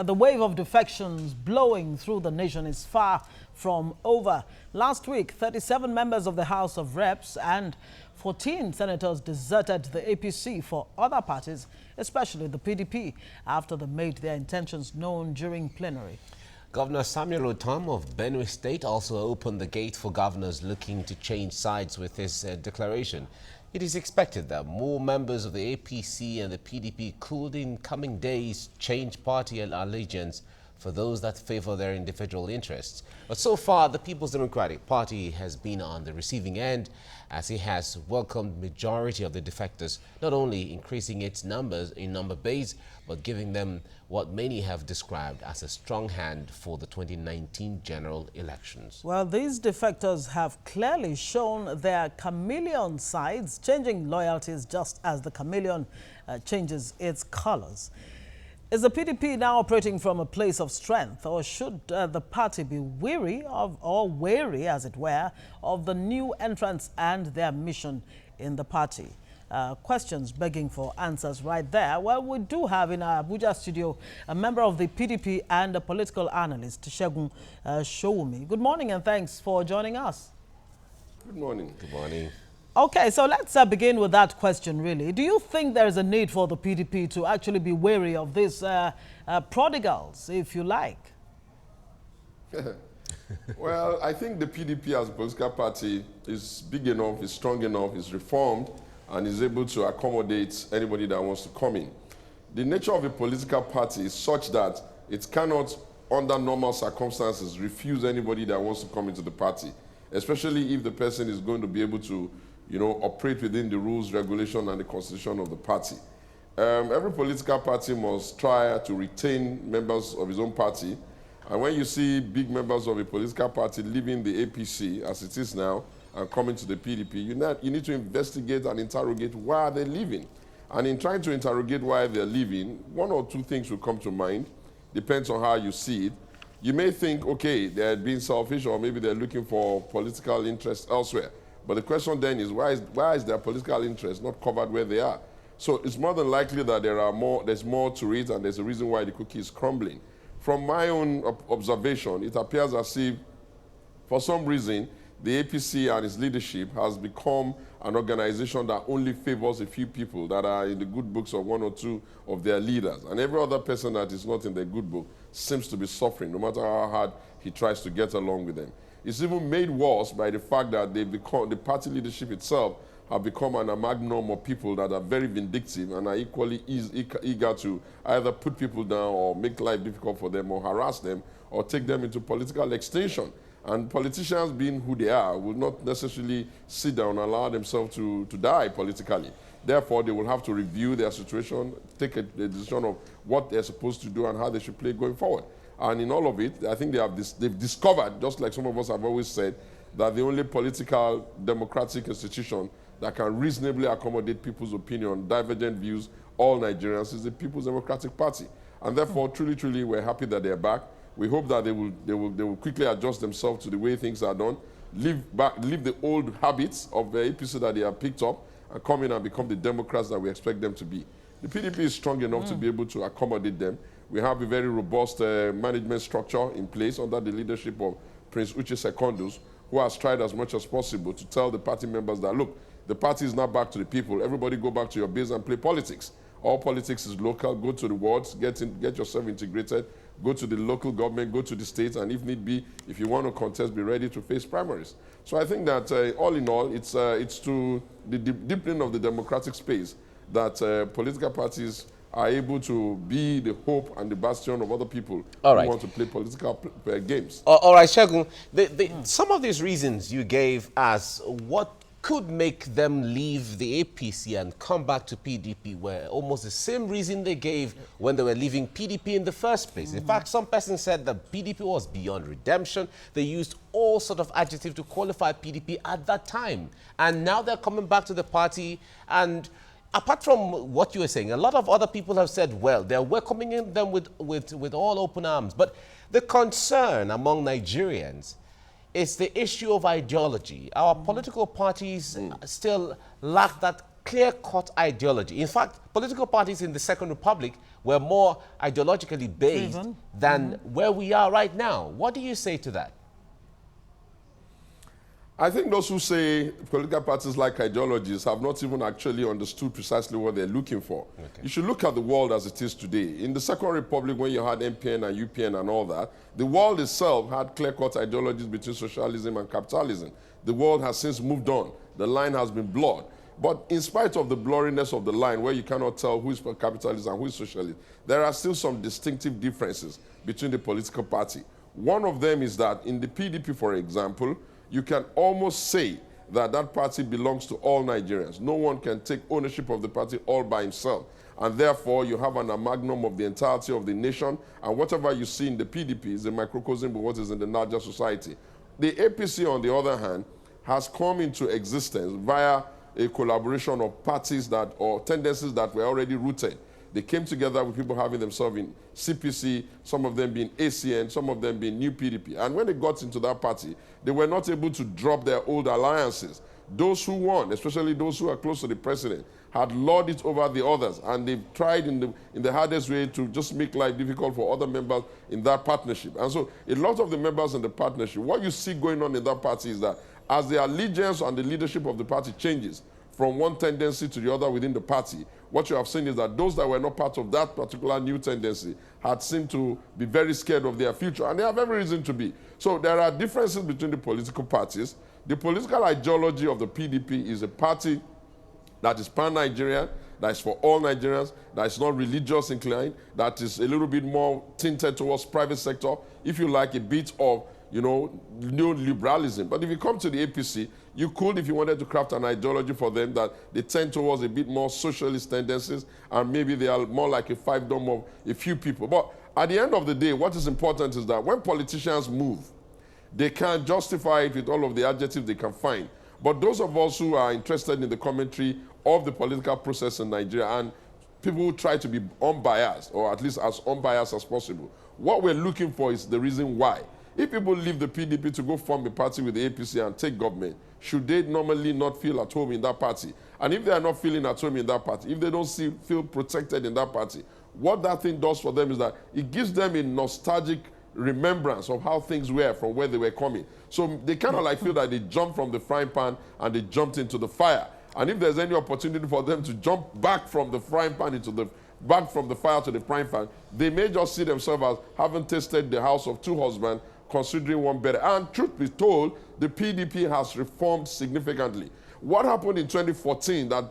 the wave of defections blowing through the nation is far from over. Last week, 37 members of the House of Reps and 14 senators deserted the APC for other parties, especially the PDP, after they made their intentions known during plenary. Governor Samuel Otom of Benue State also opened the gate for governors looking to change sides with his declaration. It is expected that more members of the APC and the PDP could, in coming days, change party allegiance for those that favor their individual interests. But so far, the People's Democratic Party has been on the receiving end, as it has welcomed majority of the defectors, not only increasing its numbers in number base, but giving them what many have described as a strong hand for the 2019 general elections. Well, these defectors have clearly shown their chameleon sides, changing loyalties just as the chameleon changes its colors. Is the PDP now operating from a place of strength, or should the party be weary of, or wary, as it were, of the new entrants and their mission in the party? Questions begging for answers right there. Well, we do have in our Abuja studio a member of the PDP and a political analyst, Segun Showumi. Good morning and thanks for joining us. Good morning. Good morning. Okay, so let's begin with that question, really. Do you think there is a need for the PDP to actually be wary of these prodigals, if you like? Well, I think the PDP as a political party is big enough, is strong enough, is reformed, and is able to accommodate anybody that wants to come in. The nature of a political party is such that it cannot, under normal circumstances, refuse anybody that wants to come into the party, especially if the person is going to be able to operate within the rules, regulation, and the constitution of the party. Every political party must try to retain members of his own party. And when you see big members of a political party leaving the APC, as it is now, and coming to the PDP, you need to investigate and interrogate why are they leaving. And in trying to interrogate why they're leaving, one or two things will come to mind, depends on how you see it. You may think, okay, they're being selfish, or maybe they're looking for political interest elsewhere. But the question then is, why is their political interest not covered where they are? So it's more than likely that there's more to it, and there's a reason why the cookie is crumbling. From my own observation, it appears as if, for some reason, the APC and its leadership has become an organization that only favors a few people that are in the good books of one or two of their leaders. And every other person that is not in their good book seems to be suffering, no matter how hard he tries to get along with them. It's even made worse by the fact that the party leadership itself have become an amalgam of people that are very vindictive and are equally eager to either put people down or make life difficult for them or harass them or take them into political extinction. And politicians, being who they are, will not necessarily sit down and allow themselves to die politically. Therefore, they will have to review their situation, take a decision of what they're supposed to do and how they should play going forward. And in all of it, I think they've discovered, just like some of us have always said, that the only political democratic institution that can reasonably accommodate people's opinion, divergent views, all Nigerians, is the People's Democratic Party. And therefore, truly, truly, we're happy that they're back. We hope that they will quickly adjust themselves to the way things are done, leave the old habits of the APC that they have picked up, and come in and become the Democrats that we expect them to be. The PDP is strong enough to be able to accommodate them. We have a very robust management structure in place under the leadership of Prince Uche Secondus, who has tried as much as possible to tell the party members that, look, the party is not back to the people. Everybody go back to your base and play politics. All politics is local. Go to the wards, get yourself integrated, go to the local government, go to the states, and if need be, if you want to contest, be ready to face primaries. So I think that all in all, it's to the deepening of the democratic space that political parties are able to be the hope and the bastion of other people who want to play political games. All right, Segun, some of these reasons you gave as what could make them leave the APC and come back to PDP were almost the same reason they gave when they were leaving PDP in the first place. In fact, some person said that PDP was beyond redemption. They used all sort of adjectives to qualify PDP at that time. And now they're coming back to the party, and apart from what you were saying, a lot of other people have said, well, they're welcoming them with all open arms. But the concern among Nigerians is the issue of ideology. Our political parties still lack that clear-cut ideology. In fact, political parties in the Second Republic were more ideologically based than where we are right now. What do you say to that? I think those who say political parties like ideologies have not even actually understood precisely what they're looking for. Okay. You should look at the world as it is today. In the Second Republic, when you had MPN and UPN and all that, the world itself had clear-cut ideologies between socialism and capitalism. The world has since moved on. The line has been blurred. But in spite of the blurriness of the line, where you cannot tell who is capitalist and who is socialist, there are still some distinctive differences between the political party. One of them is that in the PDP, for example, you can almost say that that party belongs to all Nigerians. No one can take ownership of the party all by himself. And therefore, you have an amalgam of the entirety of the nation, and whatever you see in the PDP is a microcosm of what is in the larger society. The APC, on the other hand, has come into existence via a collaboration of parties that, or tendencies that were already rooted. They came together with people having themselves in CPC, some of them being ACN, some of them being New PDP. And when they got into that party, they were not able to drop their old alliances. Those who won, especially those who are close to the president, had lorded it over the others. And they've tried in the hardest way to just make life difficult for other members in that partnership. And so a lot of the members in the partnership, what you see going on in that party is that as the allegiance and the leadership of the party changes from one tendency to the other within the party, what you have seen is that those that were not part of that particular new tendency had seemed to be very scared of their future, and they have every reason to be. So there are differences between the political parties. The political ideology of the PDP is a party that is pan-Nigerian, that is for all Nigerians, that is not religious inclined, that is a little bit more tinted towards private sector, if you like, a bit of neoliberalism. But if you come to the APC, you could, if you wanted to craft an ideology for them, that they tend towards a bit more socialist tendencies, and maybe they are more like a fiefdom of a few people. But at the end of the day, what is important is that when politicians move, they can justify it with all of the adjectives they can find. But those of us who are interested in the commentary of the political process in Nigeria, and people who try to be unbiased, or at least as unbiased as possible, what we're looking for is the reason why. If people leave the PDP to go form a party with the APC and take government, should they normally not feel at home in that party? And if they are not feeling at home in that party, if they don't feel protected in that party, what that thing does for them is that it gives them a nostalgic remembrance of how things were from where they were coming. So they kind of like feel that they jumped from the frying pan and they jumped into the fire. And if there's any opportunity for them to jump back from the frying pan back from the fire to the frying pan, they may just see themselves as having tasted the house of two husbands, considering one better. And truth be told, the PDP has reformed significantly. What happened in 2014 that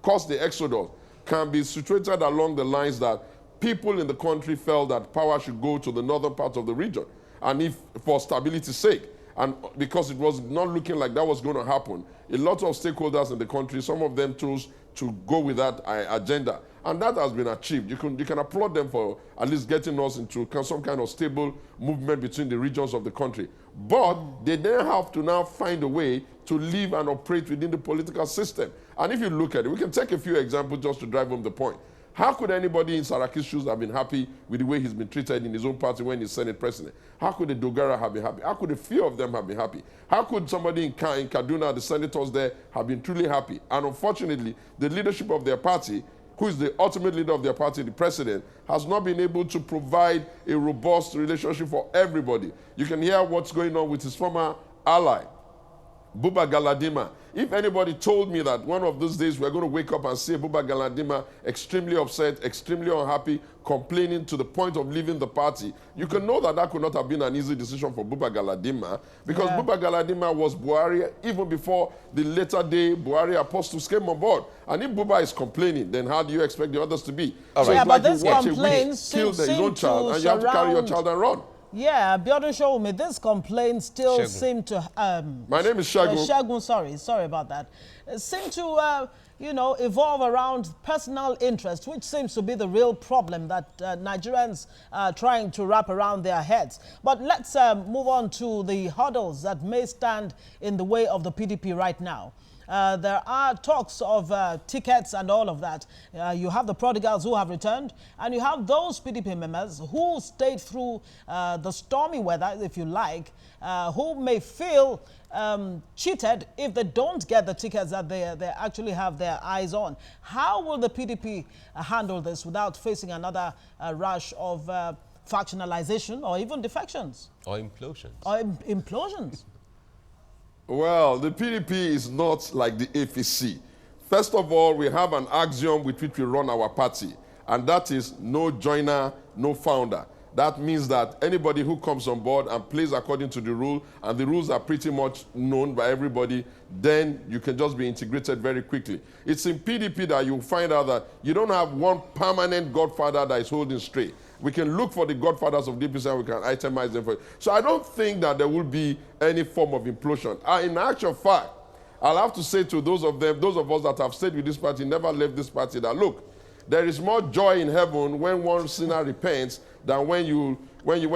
caused the exodus can be situated along the lines that people in the country felt that power should go to the northern part of the region, and if for stability's sake. And because it was not looking like that was going to happen, a lot of stakeholders in the country, some of them chose to go with that agenda. And that has been achieved. You can applaud them for at least getting us into some kind of stable movement between the regions of the country. But they then have to now find a way to live and operate within the political system. And if you look at it, we can take a few examples just to drive home the point. How could anybody in Saraki's shoes have been happy with the way he's been treated in his own party when he's Senate president? How could the Dogara have been happy? How could a few of them have been happy? How could somebody in Kaduna, the senators there, have been truly happy? And unfortunately, the leadership of their party, who is the ultimate leader of their party, the president, has not been able to provide a robust relationship for everybody. You can hear what's going on with his former ally, Buba Galadima. If anybody told me that one of those days we're going to wake up and see Buba Galadima extremely upset, extremely unhappy, complaining to the point of leaving the party, you can know that that could not have been an easy decision for Buba Galadima, because Buba Galadima was Buhari even before the later day Buhari apostles came on board. And if Buba is complaining, then how do you expect the others to be? All right. So yeah, it's but like this you watch complaint a witch kill his own child, and you have to carry your child and run. Yeah, Biodun Showme, this complaint still seemed to... My name is Shagun. Shagun, sorry about that. Seem to, evolve around personal interest, which seems to be the real problem that Nigerians are trying to wrap around their heads. But let's move on to the hurdles that may stand in the way of the PDP right now. There are talks of tickets and all of that. You have the prodigals who have returned, and you have those PDP members who stayed through the stormy weather, if you like, who may feel cheated if they don't get the tickets that they actually have their eyes on. How will the PDP handle this without facing another rush of factionalization or even defections? Or implosions. Or implosions? Well, the PDP is not like the APC. First of all, we have an axiom with which we run our party, and that is no joiner, no founder. That means that anybody who comes on board and plays according to the rule, and the rules are pretty much known by everybody, then you can just be integrated very quickly. It's in PDP that you'll find out that you don't have one permanent godfather that is holding straight. We can look for the godfathers of DPC and we can itemize them for it. So I don't think that there will be any form of implosion. In actual fact, I'll have to say to those of us that have stayed with this party, never left this party, that look, there is more joy in heaven when one sinner repents than when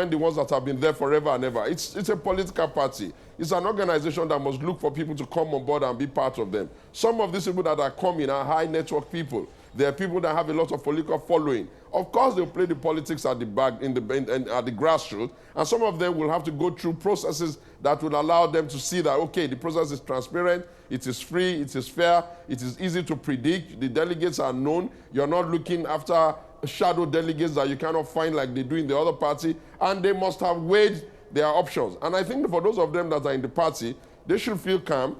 the ones that have been there forever and ever. It's a political party. It's an organization that must look for people to come on board and be part of them. Some of these people that are coming are high network people. They are people that have a lot of political following. Of course, they'll play the politics at the back, at the grassroots, and some of them will have to go through processes that will allow them to see that, okay, the process is transparent, it is free, it is fair, it is easy to predict, the delegates are known, you're not looking after shadow delegates that you cannot find like they do in the other party, and they must have weighed their options. And I think for those of them that are in the party, they should feel calm.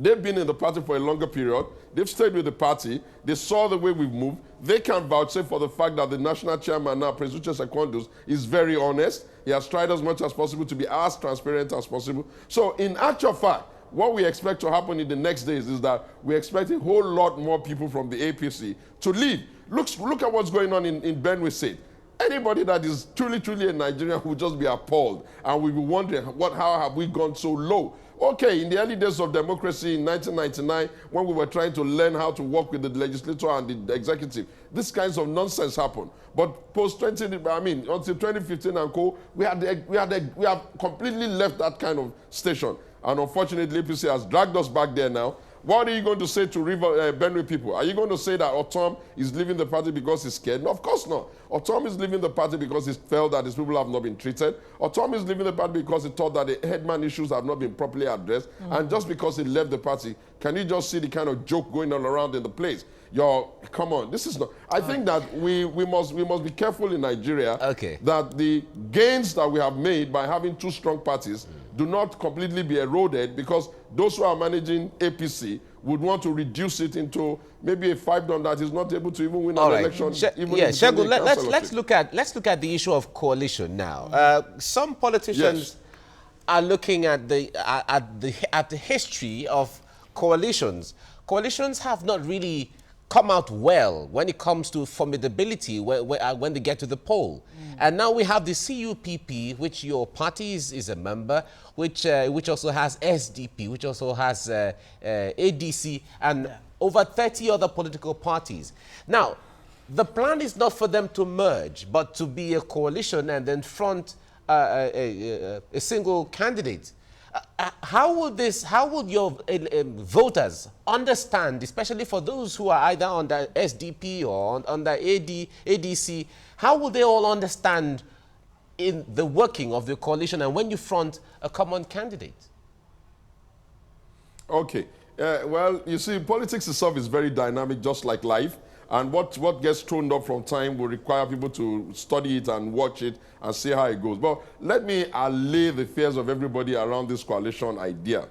They've been in the party for a longer period. They've stayed with the party. They saw the way we've moved. They can vouch for the fact that the national chairman now, Prince Uche Secondus, is very honest. He has tried as much as possible to be as transparent as possible. So in actual fact, what we expect to happen in the next days is that we expect a whole lot more people from the APC to leave. Look at what's going on in Benue State. Anybody that is truly a Nigerian will just be appalled and will be wondering, how have we gone so low? Okay, in the early days of democracy in 1999, when we were trying to learn how to work with the legislature and the executive, these kinds of nonsense happened. But until 2015 and co, we have completely left that kind of station. And unfortunately, APC has dragged us back there now. What are you going to say to Benue people? Are you going to say that Otom is leaving the party because he's scared? No, of course not. Otom is leaving the party because he felt that his people have not been treated. Otom is leaving the party because he thought that the headman issues have not been properly addressed. And just because he left the party, can you just see the kind of joke going on around in the place? Come on, this is not. I think that we must be careful in Nigeria that the gains that we have made by having two strong parties do not completely be eroded, because those who are managing APC would want to reduce it into maybe a fiefdom that is not able to even win an election. Segun, let's look at the issue of coalition now. Some politicians are looking at the history of coalitions. Coalitions have not really come out well when it comes to formidability when they get to the poll. And now we have the CUPP, which your party is a member, which also has SDP, which also has ADC, and over 30 other political parties. Now, the plan is not for them to merge, but to be a coalition and then front a single candidate. How would your voters understand, especially for those who are either under SDP or under ADC, how will they all understand in the working of the coalition and when you front a common candidate? Okay. Well, you see, politics itself is very dynamic, just like life. And what gets thrown up from time will require people to study it and watch it and see how it goes. But let me allay the fears of everybody around this coalition idea.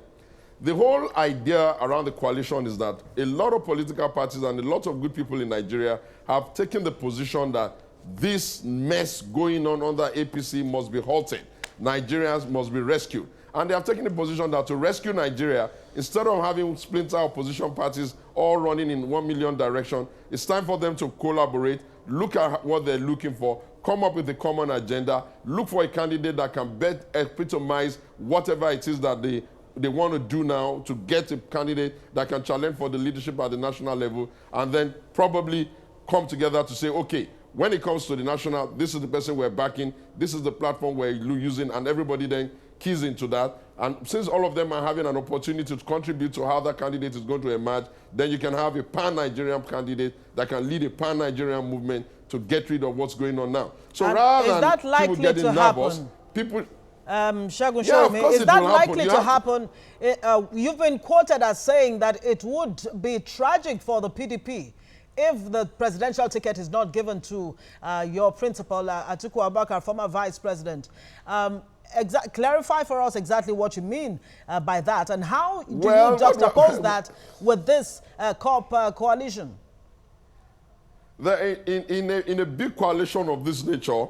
The whole idea around the coalition is that a lot of political parties and a lot of good people in Nigeria have taken the position that this mess going on under APC must be halted. Nigerians must be rescued. And they have taken the position that to rescue Nigeria, instead of having splinter opposition parties all running in 1 million direction, it's time for them to collaborate, look at what they're looking for, come up with a common agenda, look for a candidate that can best epitomize whatever it is that they want to do now, to get a candidate that can challenge for the leadership at the national level, and then probably come together to say, okay, when it comes to the national, this is the person we're backing, this is the platform we're using, and everybody then keys into that, And since all of them are having an opportunity to contribute to how that candidate is going to emerge, then you can have a pan-Nigerian candidate that can lead a pan-Nigerian movement to get rid of what's going on now. So and rather is that than likely people getting to nervous, happen? people... Shagun, Yeah, of course is it that will likely happen. to happen? You've been quoted as saying that it would be tragic for the PDP if the presidential ticket is not given to your principal, Atiku Abubakar, former vice president. Clarify for us exactly what you mean by that, and how do you juxtapose that with this coalition? In a big coalition of this nature,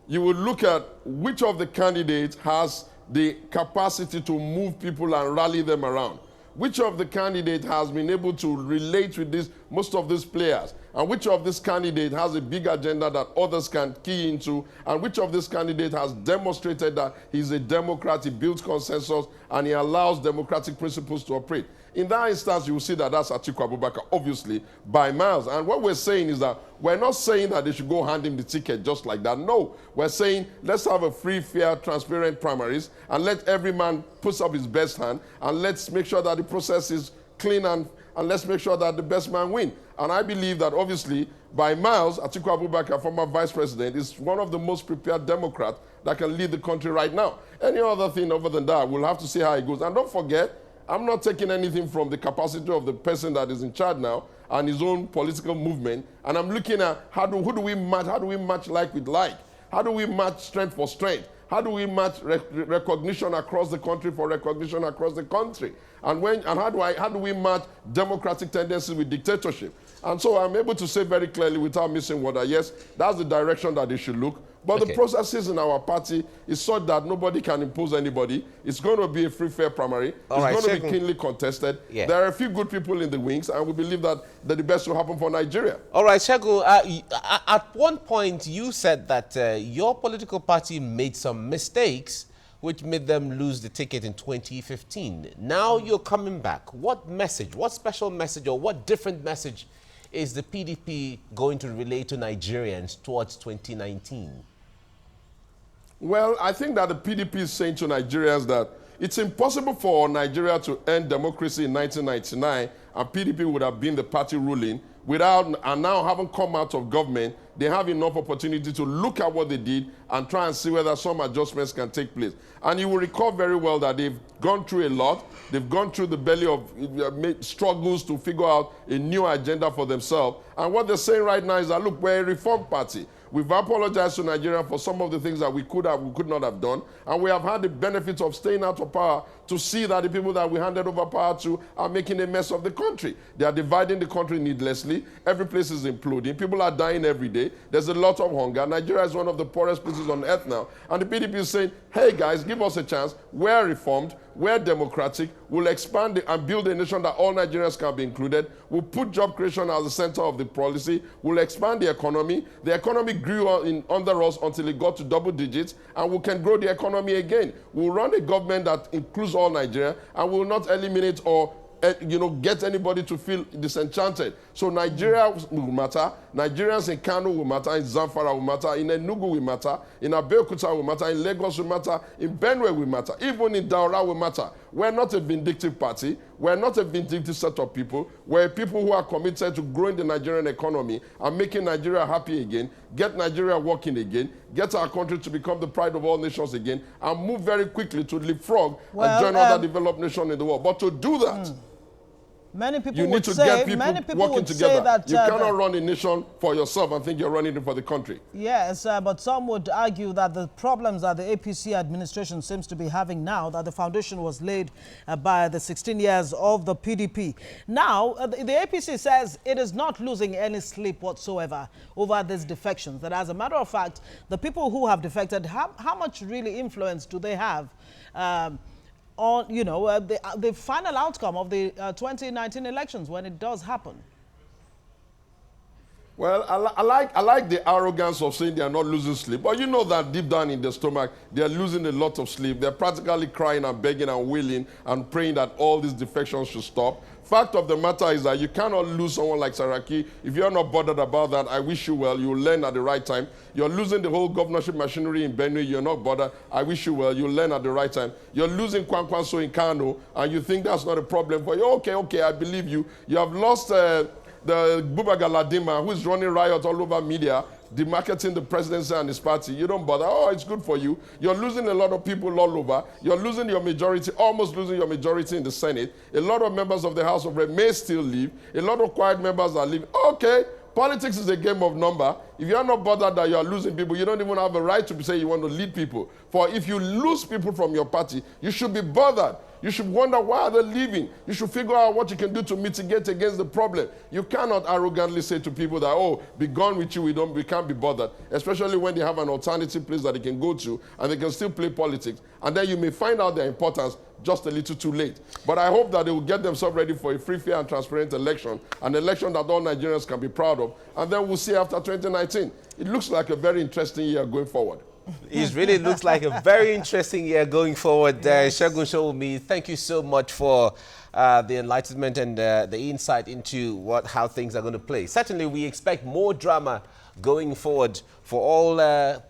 you will look at which of the candidates has the capacity to move people and rally them around. Which of the candidates has been able to relate with most of these players, and which of this candidate has a big agenda that others can key into, and which of this candidate has demonstrated that he's a Democrat, he builds consensus, and he allows democratic principles to operate. In that instance, you will see that that's Atiku Abubakar, obviously, by miles. And what we're saying is that we're not saying that they should go hand him the ticket just like that. No, we're saying let's have a free, fair, transparent primaries, and let every man put up his best hand, and let's make sure that the process is clean, and let's make sure that the best man win. And I believe that, obviously, by miles, Atiku Abubakar, former vice president, is one of the most prepared Democrats that can lead the country right now. Any other thing other than that, we'll have to see how it goes. And don't forget, I'm not taking anything from the capacity of the person that is in charge now and his own political movement. And I'm looking at who do we match like with like? How do we match strength for strength? How do we match recognition across the country for recognition across the country? And how do we match democratic tendencies with dictatorship? And so I'm able to say very clearly without missing word that yes, that's the direction that they should look. But the processes in our party is such that nobody can impose anybody. It's going to be a free, fair primary. It's going to be keenly contested. Yeah. There are a few good people in the wings, and we believe that the best will happen for Nigeria. All right, Shagun, at one point you said that your political party made some mistakes which made them lose the ticket in 2015. Now you're coming back. What message, what special message, or what different message is the PDP going to relay to Nigerians towards 2019? Well, I think that the PDP is saying to Nigerians that it's impossible for Nigeria to end democracy in 1999, and PDP would have been the party ruling, and now having come out of government, they have enough opportunity to look at what they did and try and see whether some adjustments can take place. And you will recall very well that they've gone through a lot. They've gone through the belly of struggles to figure out a new agenda for themselves. And what they're saying right now is that, look, we're a reform party. We've apologized to Nigeria for some of the things that we could not have done. And we have had the benefit of staying out of power to see that the people that we handed over power to are making a mess of the country. They are dividing the country needlessly. Every place is imploding. People are dying every day. There's a lot of hunger. Nigeria is one of the poorest places on earth now. And the PDP is saying, hey guys, give us a chance. We're reformed. We're democratic. We'll expand and build a nation that all Nigerians can be included. We'll put job creation as the center of the policy. We'll expand the economy. The economy grew under us until it got to double digits, and we can grow the economy again. We'll run a government that includes all Nigeria, and will not eliminate or get anybody to feel disenchanted. So Nigeria will matter. Nigerians in Kano will matter. In Zamfara will matter. In Enugu will matter. In Abeokuta will matter. In Lagos will matter. In Benue will matter. Even in Daura will matter. We're not a vindictive party. We're not a vindictive set of people. We're people who are committed to growing the Nigerian economy and making Nigeria happy again, get Nigeria working again, get our country to become the pride of all nations again, and move very quickly to leapfrog and join other developed nations in the world. But to do that, many people you need to get people working together. That, you cannot run a nation for yourself and think you're running it for the country. Yes, but some would argue that the problems that the APC administration seems to be having now, that the foundation was laid by the 16 years of the PDP. Now, the APC says it is not losing any sleep whatsoever over these defections. That as a matter of fact, the people who have defected, how much really influence do they have on, the final outcome of the 2019 elections when it does happen? Well, I like the arrogance of saying they are not losing sleep. But you know that deep down in their stomach, they are losing a lot of sleep. They're practically crying and begging and wailing and praying that all these defections should stop. Fact of the matter is that you cannot lose someone like Saraki. If you're not bothered about that, I wish you well. You'll learn at the right time. You're losing the whole governorship machinery in Benue. You're not bothered. I wish you well. You'll learn at the right time. You're losing Kwankwanso in Kano, and you think that's not a problem for you. Okay, I believe you. You have lost the Buba Galadima, who is running riots all over media, demarketing the presidency and his party. You don't bother. Oh, it's good for you. You're losing a lot of people all over. You're losing your majority, almost losing your majority in the Senate. A lot of members of the House of Reps may still leave. A lot of quiet members are leaving. Okay, politics is a game of number. If you're not bothered that you're losing people, you don't even have a right to say you want to lead people. For if you lose people from your party, you should be bothered. You should wonder why are they leaving. You should figure out what you can do to mitigate against the problem. You cannot arrogantly say to people that, oh, be gone with you, we can't be bothered. Especially when they have an alternative place that they can go to and they can still play politics. And then you may find out their importance just a little too late. But I hope that they will get themselves ready for a free, fair, and transparent election, an election that all Nigerians can be proud of. And then we'll see after 2019. It looks like a very interesting year going forward. It really looks like a very interesting year going forward. Segun Sowunmi, thank you so much for the enlightenment and the insight into how things are going to play. Certainly, we expect more drama going forward for all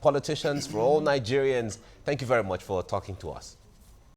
politicians, for all Nigerians. Thank you very much for talking to us.